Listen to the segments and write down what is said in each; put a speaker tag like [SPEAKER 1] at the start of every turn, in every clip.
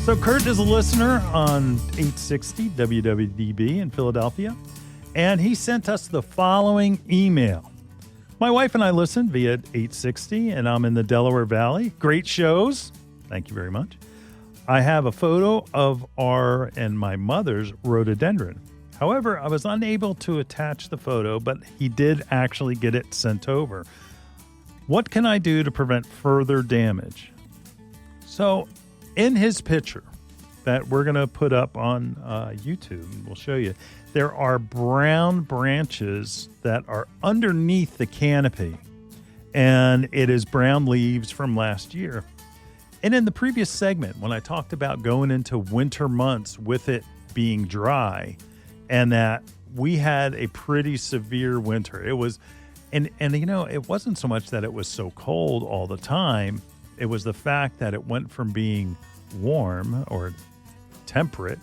[SPEAKER 1] So Kurt is a listener on 860 WWDB in Philadelphia, and he sent us the following email. My wife and I listen via 860, and I'm in the Delaware Valley. Great shows. Thank you very much. I have a photo of our and my mother's rhododendron. However, I was unable to attach the photo, but he did actually get it sent over. What can I do to prevent further damage? So, in his picture that we're going to put up on YouTube, we'll show you, there are brown branches that are underneath the canopy, and it is brown leaves from last year. And in the previous segment, when I talked about going into winter months with it being dry, and that we had a pretty severe winter, it was, and you know, it wasn't so much that it was so cold all the time. It was the fact that it went from being warm or temperate,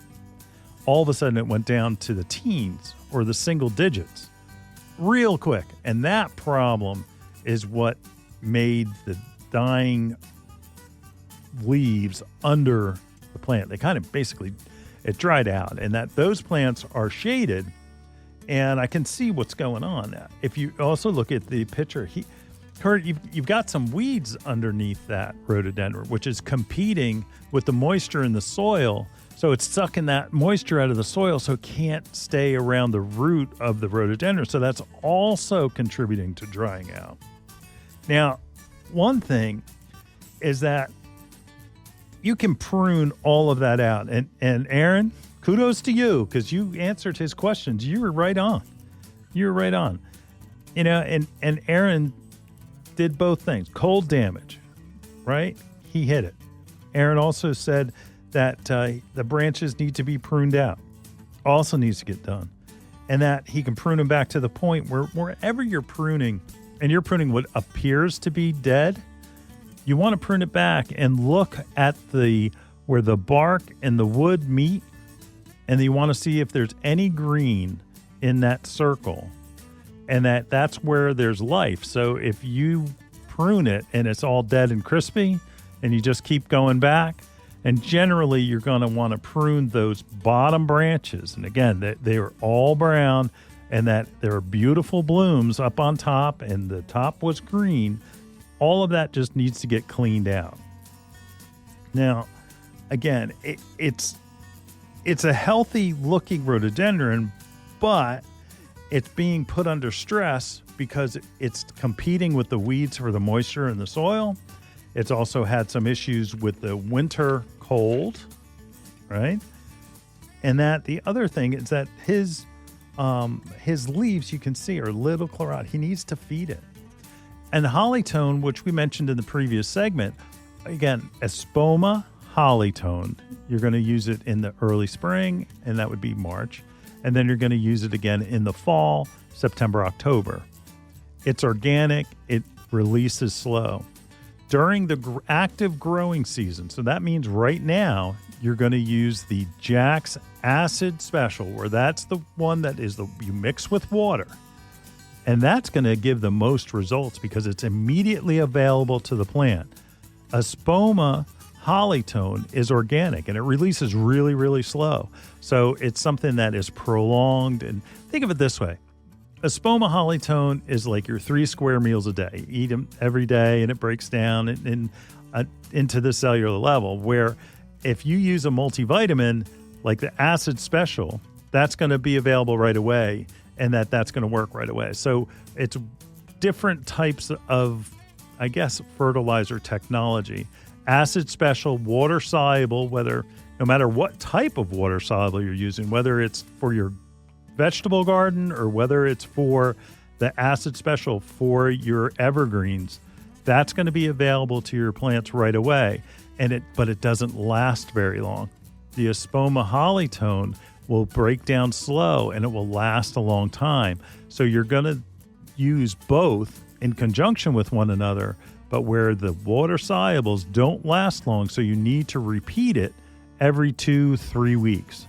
[SPEAKER 1] all of a sudden it went down to the teens or the single digits real quick. And that problem is what made the dying leaves under the plant. They kind of basically, it dried out, and that those plants are shaded, and I can see what's going on. If you also look at the picture, Kurt, you've got some weeds underneath that rhododendron, which is competing with the moisture in the soil. So it's sucking that moisture out of the soil, so it can't stay around the root of the rhododendron. So that's also contributing to drying out. Now, one thing is that you can prune all of that out. And Aaron, kudos to you, because you answered his questions. You were right on. You were right on. You know, and Aaron did both things. Cold damage, right? He hit it. Aaron also said that the branches need to be pruned out. Also needs to get done. And that he can prune them back to the point where wherever you're pruning, and you're pruning what appears to be dead, you want to prune it back and look at where the bark and the wood meet, and you want to see if there's any green in that circle. And that's where there's life. So if you prune it and it's all dead and crispy and you just keep going back, and generally you're going to want to prune those bottom branches. And again, they are all brown, and that there are beautiful blooms up on top, and the top was green. All of that just needs to get cleaned out. Now, again, it's a healthy looking rhododendron, but it's being put under stress because it's competing with the weeds for the moisture in the soil. It's also had some issues with the winter cold, right? And that the other thing is that his leaves, you can see, are little chloride. He needs to feed it. And hollytone, which we mentioned in the previous segment, again, Espoma hollytone, you're going to use it in the early spring, and that would be March. And then you're going to use it again in the fall, September, October. It's organic. It releases slow. During the active growing season, so that means right now, you're going to use the Jack's Acid Special, where that's the one that is you mix with water. And that's going to give the most results because it's immediately available to the plant. Espoma hollytone is organic, and it releases really, really slow. So it's something that is prolonged. And think of it this way. Espoma hollytone is like your 3 square meals a day. You eat them every day, and it breaks down into the cellular level, where if you use a multivitamin like the Acid Special, that's going to be available right away, and that's going to work right away. So it's different types of, I guess, fertilizer technology. Acid Special, water soluble, no matter what type of water soluble you're using, whether it's for your vegetable garden or whether it's for the Acid Special for your evergreens, that's going to be available to your plants right away. But it doesn't last very long. The Espoma hollytone will break down slow, and it will last a long time. So you're going to use both in conjunction with one another, but where the water solubles don't last long, so you need to repeat it every 2-3 weeks.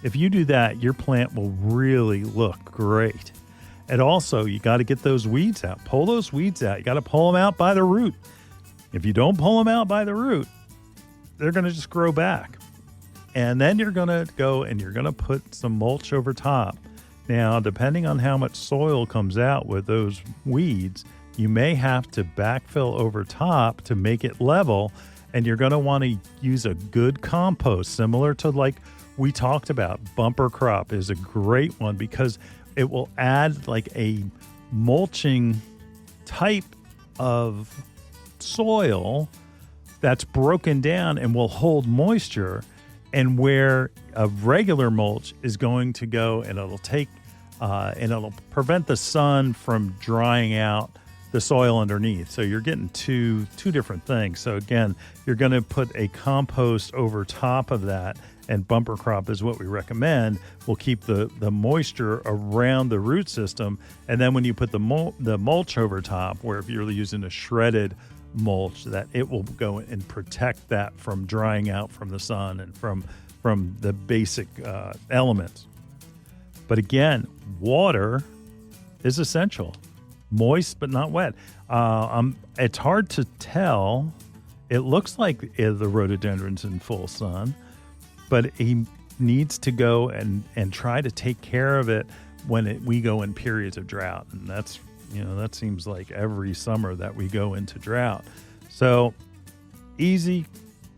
[SPEAKER 1] If you do that, your plant will really look great. And also, you got to get those weeds out. Pull those weeds out. You got to pull them out by the root. If you don't pull them out by the root, they're going to just grow back. And then you're going to go and you're going to put some mulch over top. Now, depending on how much soil comes out with those weeds, you may have to backfill over top to make it level. And you're going to want to use a good compost, similar to like we talked about. Bumper crop is a great one because it will add like a mulching type of soil that's broken down and will hold moisture, and where a regular mulch is going to go and it'll take and it'll prevent the sun from drying out the soil underneath. So you're getting two different things. So again, you're going to put a compost over top of that, and bumper crop is what we recommend. We'll keep the moisture around the root system, and then when you put the mulch over top, where if you're using a shredded mulch, that it will go and protect that from drying out from the sun and from the basic elements. But again, water is essential. Moist but not wet. It's hard to tell. It looks like the rhododendron's in full sun, but he needs to go and try to take care of it when we go in periods of drought. And that's, that seems like every summer that we go into drought. So easy,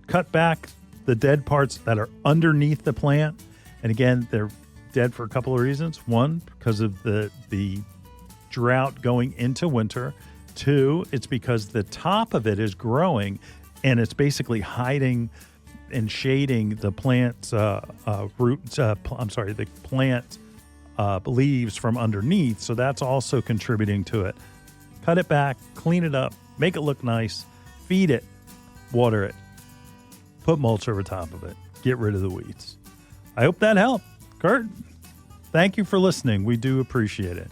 [SPEAKER 1] cut back the dead parts that are underneath the plant. And again, they're dead for a couple of reasons. One, because of the drought going into winter. Two, it's because the top of it is growing and it's basically hiding and shading the plant's the plant leaves from underneath. So that's also contributing to it. Cut it back, clean it up, make it look nice, feed it, water it, put mulch over top of it, get rid of the weeds. I hope that helped. Kurt, thank you for listening. We do appreciate it.